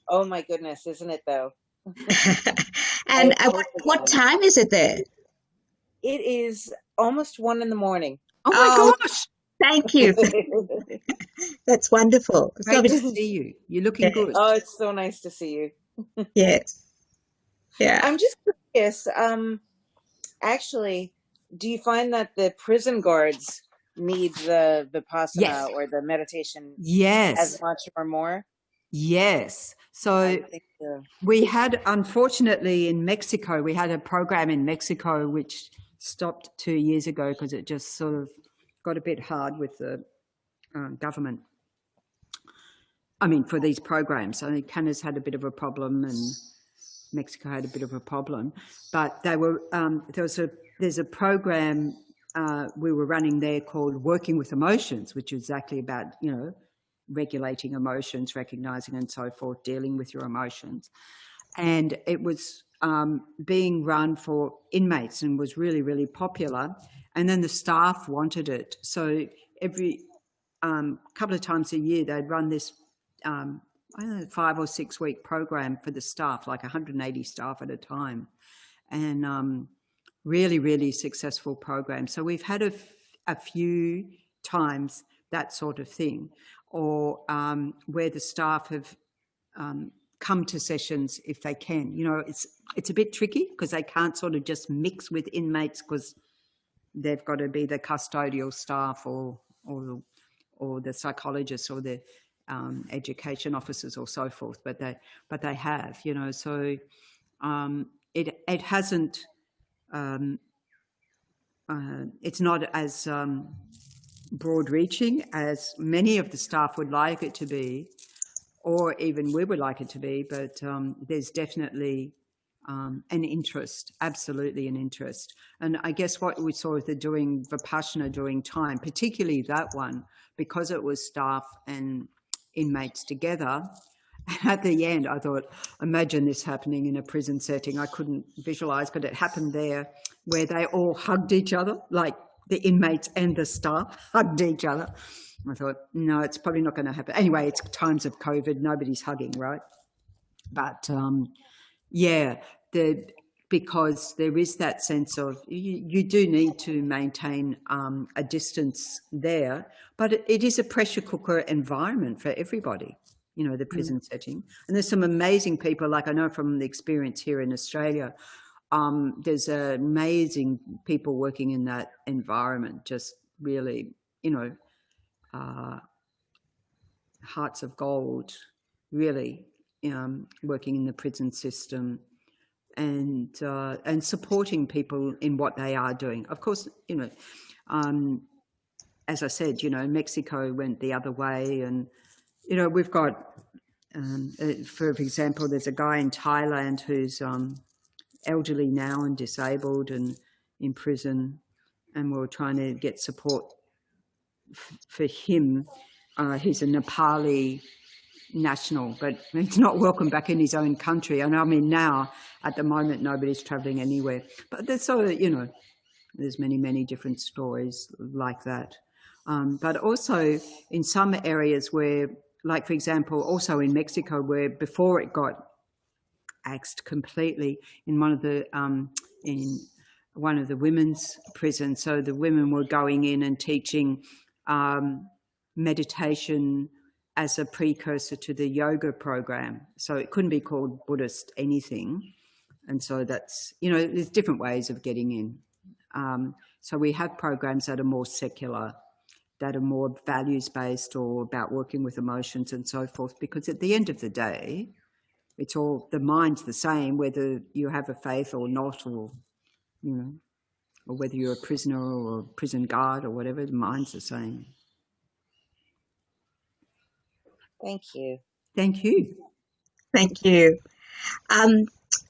Oh, my goodness. Isn't it, though? And what time is it there? It is almost 1 a.m. Oh, my gosh. Thank you. That's wonderful. Great to see you. You're looking good. Oh, it's so nice to see you. Yes. Yeah. I'm just curious. Actually, do you find that the prison guards need the Vipassana or the meditation as much or more? Yes. So we had, unfortunately, in Mexico, we had a program in Mexico which stopped 2 years ago because it just sort of got a bit hard with the government. I mean, for these programs. I think Canada's had a bit of a problem and Mexico had a bit of a problem. But they were there's a program we were running there called Working with Emotions, which is exactly about, regulating emotions, recognising and so forth, dealing with your emotions. And it was being run for inmates and was really, really popular. And then the staff wanted it. So every couple of times a year, they'd run this, 5 or 6 week program for the staff, like 180 staff at a time. And really, really successful program. So we've had a few times that sort of thing, or where the staff have come to sessions if they can. You know, it's a bit tricky because they can't sort of just mix with inmates because they've got to be the custodial staff or the psychologists or the education officers or so forth. But they have, you know. So it hasn't. It's not as broad-reaching as many of the staff would like it to be, or even we would like it to be, but there's definitely an interest, absolutely an interest. And I guess what we saw with the doing Vipassana during time, particularly that one, because it was staff and inmates together, at the end I thought, imagine this happening in a prison setting. I couldn't visualise, but it happened there, where they all hugged each other, like the inmates and the staff hugged each other. I thought, no, it's probably not going to happen. Anyway, it's times of COVID, nobody's hugging, right? But because there is that sense of you do need to maintain a distance there, but it is a pressure cooker environment for everybody, you know, the prison setting. And there's some amazing people, like I know from the experience here in Australia, there's amazing people working in that environment, just really, you know, hearts of gold, really, working in the prison system and supporting people in what they are doing. Of course, you know, as I said, you know, Mexico went the other way, and, you know, we've got, for example, there's a guy in Thailand who's elderly now and disabled and in prison, and we're trying to get support for him. He's a Nepali national, but he's not welcome back in his own country. And I mean, now at the moment nobody's traveling anywhere, but there's sort of, you know, there's many different stories like that. But also in some areas where, like for example, also in Mexico, where before it got axed completely, in one of the women's prisons, so the women were going in and teaching meditation as a precursor to the yoga program. So it couldn't be called Buddhist anything. And so that's, you know, there's different ways of getting in. So we have programs that are more secular, that are more values-based or about working with emotions and so forth, because at the end of the day, it's all, the mind's the same, whether you have a faith or not, or, you know, or whether you're a prisoner or a prison guard or whatever, the mind's the same. Thank you. Thank you. Thank you. We're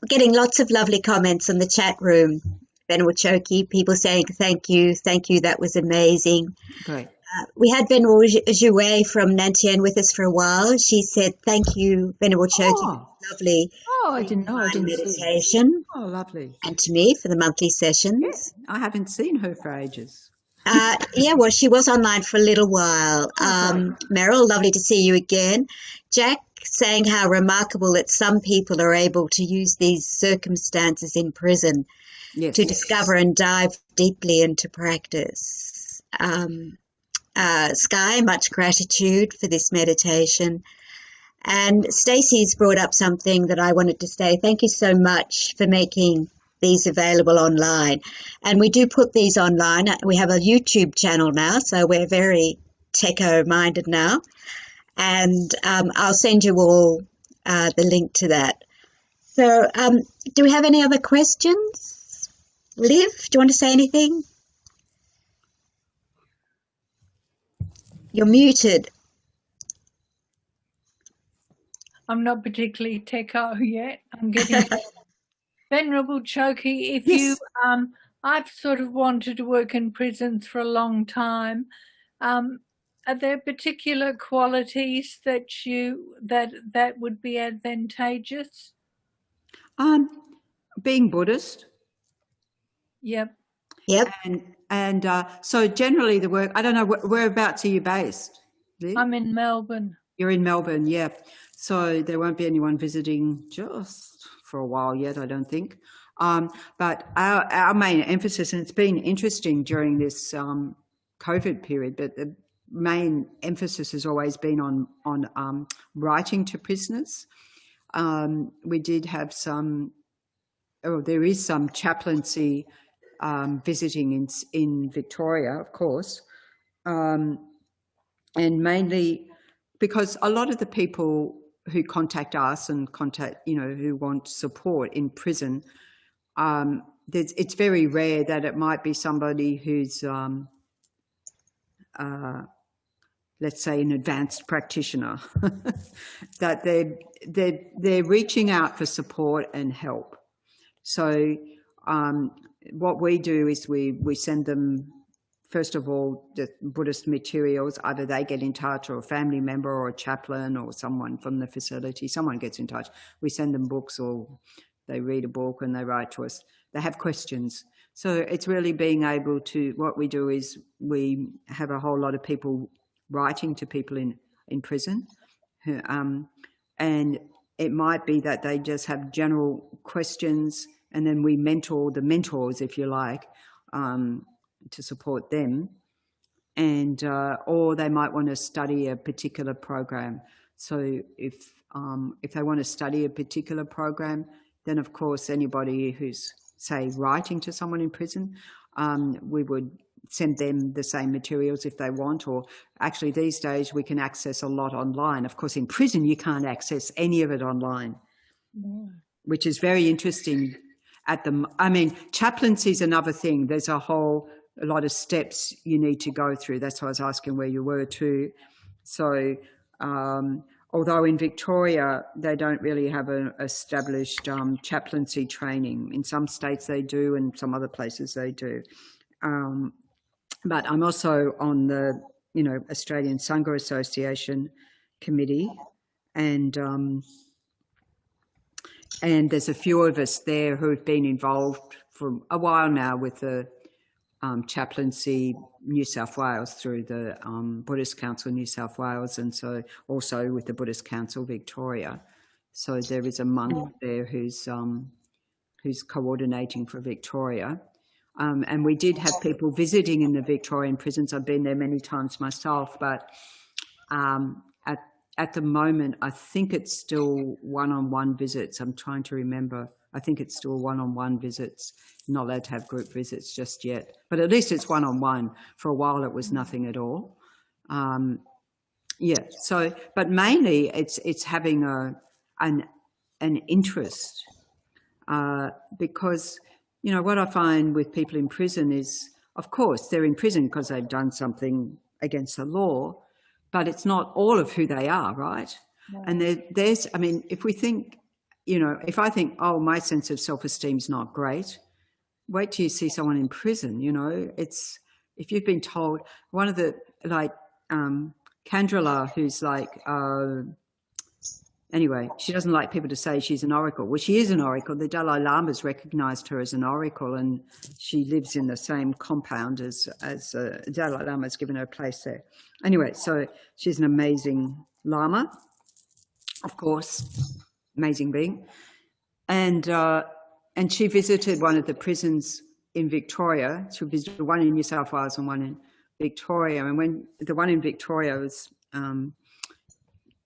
getting lots of lovely comments in the chat room. Ven Thubten Chokyi, people saying thank you, that was amazing. Great. We had Ven Thubten from Nantien with us for a while. She said, thank you, Ven Thubten Chokyi, lovely. Oh, I didn't know. I didn't meditation. Oh, lovely. And to me for the monthly sessions. Yeah, I haven't seen her for ages. Yeah, well, she was online for a little while. Meryl, lovely to see you again. Jack saying how remarkable that some people are able to use these circumstances in prison to discover and dive deeply into practice. Sky, much gratitude for this meditation. And Stacey's brought up something that I wanted to say. Thank you so much for making these available online. And we do put these online. We have a YouTube channel now, so we're very techo-minded now. And I'll send you all the link to that. So do we have any other questions? Liv, do you want to say anything? You're muted. I'm not particularly techo yet. I'm getting Venerable Chokyi, if you I've sort of wanted to work in prisons for a long time. Are there particular qualities that that would be advantageous? Being Buddhist. Yep. And so generally the work, I don't know, whereabouts are you based, Liz? I'm in Melbourne. You're in Melbourne, yeah. So there won't be anyone visiting just for a while yet, I don't think. But our main emphasis, and it's been interesting during this COVID period, but main emphasis has always been on writing to prisoners. We did have there is some chaplaincy visiting in Victoria, of course, and mainly because a lot of the people who contact us and who want support in prison, it's very rare that it might be somebody who's let's say an advanced practitioner, that they're reaching out for support and help. So what we do is we send them, first of all, the Buddhist materials. Either they get in touch, or a family member or a chaplain or someone from the facility, someone gets in touch. We send them books, or they read a book and they write to us. They have questions. So it's really being able to, what we do is we have a whole lot of people writing to people in prison. And it might be that they just have general questions, and then we mentor the mentors, if you like, to support them. And or they might want to study a particular program. So if they want to study a particular program, then of course anybody who's, say, writing to someone in prison, we would send them the same materials if they want. Or actually these days we can access a lot online. Of course, in prison you can't access any of it online, which is very interesting. Chaplaincy is another thing. There's a lot of steps you need to go through. That's why I was asking where you were too. So although in Victoria they don't really have an established chaplaincy training. In some states they do, and some other places they do. But I'm also on the Australian Sangha Association committee, and there's a few of us there who have been involved for a while now with the chaplaincy New South Wales through the Buddhist Council New South Wales, and so also with the Buddhist Council Victoria. So there is a monk there who's coordinating for Victoria. And we did have people visiting in the Victorian prisons. I've been there many times myself, but at the moment, I think it's still one-on-one visits. I'm trying to remember. I think it's still one-on-one visits. Not allowed to have group visits just yet, but at least it's one-on-one. For a while, it was nothing at all. So, but mainly it's having an interest, because what I find with people in prison is, of course, they're in prison because they've done something against the law, but it's not all of who they are, right? No. And if we think, if I think, oh, my sense of self-esteem is not great, wait till you see someone in prison. It's, if you've been told, one of the, Candrila, who's anyway, she doesn't like people to say she's an oracle. Well, she is an oracle. The Dalai Lama's recognized her as an oracle, and she lives in the same compound as Dalai Lama's given her a place there. Anyway, so she's an amazing Lama, of course, amazing being. And she visited one of the prisons in Victoria. She visited one in New South Wales and one in Victoria. And when the one in Victoria was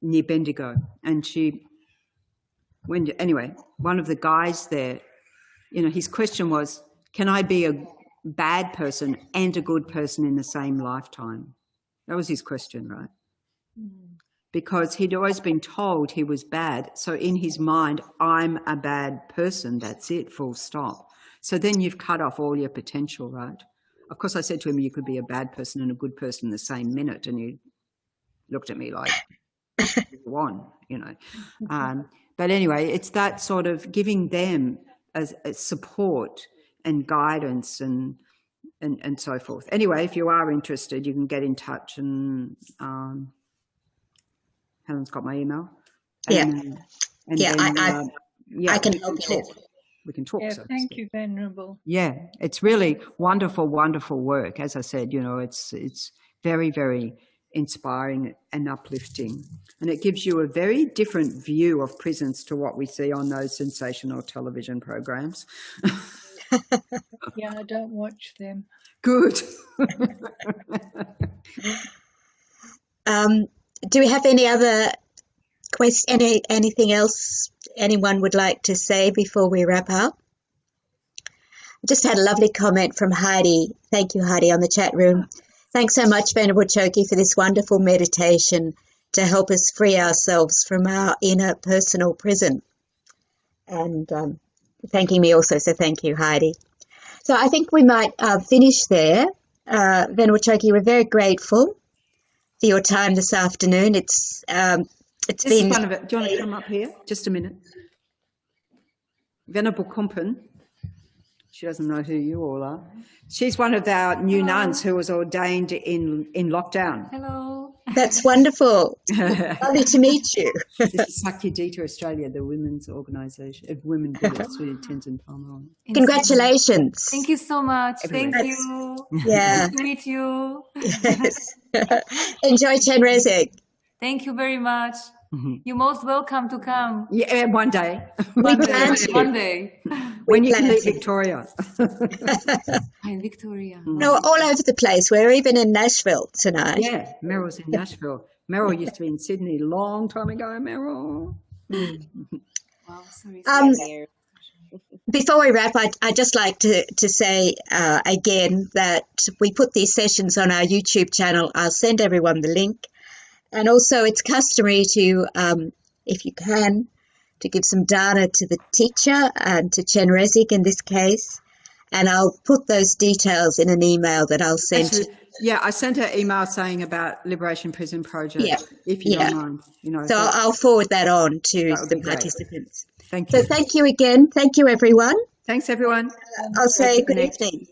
near Bendigo, and one of the guys there, his question was, can I be a bad person and a good person in the same lifetime? That was his question, right? Because he'd always been told he was bad. So in his mind, I'm a bad person. That's it, full stop. So then you've cut off all your potential, right? Of course, I said to him, you could be a bad person and a good person in the same minute. And he looked at me like, one, but anyway, it's that sort of giving them as support and guidance and so forth. Anyway, if you are interested, you can get in touch, and Helen's got my email. I can help you. We can talk. Yeah, thank you, Venerable. Yeah, it's really wonderful, wonderful work. As I said, it's very, very inspiring and uplifting, and it gives you a very different view of prisons to what we see on those sensational television programs. Yeah, I don't watch them. Good. Do we have any other anything else anyone would like to say before we wrap up? Just had a lovely comment from Heidi. Thank you, Heidi, on the chat room. Thanks so much, Venerable Chokyi, for this wonderful meditation to help us free ourselves from our inner personal prison. And thanking me also, so thank you, Heidi. So I think we might finish there. Venerable Chokyi, we're very grateful for your time this afternoon. It's been... One of it. Do you want to come up here? Just a minute. Venerable Kumpan. She doesn't know who you all are. She's one of our new nuns who was ordained in lockdown. Hello. That's wonderful. Lovely to meet you. This is Sakyadhitaoz Australia, the women's organisation of women builders through Tenzin Palmer. Congratulations. Thank you so much. Thank you. Yeah. Nice to meet you. Yes. Enjoy Chenrezig. Thank you very much. You're most welcome to come. Yeah, one day. One day. When you can leave Victoria. I'm Victoria. No, all over the place. We're even in Nashville tonight. Yeah, Meryl's in Nashville. Meryl used to be in Sydney a long time ago, Meryl. Wow, sorry. Before we wrap, I'd just like to say again that we put these sessions on our YouTube channel. I'll send everyone the link. And also it's customary to, if you can, to give some dana to the teacher and to Chenrezig in this case. And I'll put those details in an email that I'll send. Actually, yeah, I sent her email saying about Liberation Prison Project, if you don't mind. You know, so I'll forward that on to the participants. Thank you. So thank you again. Thank you, everyone. Thanks, everyone. I'll say good evening. Thank you.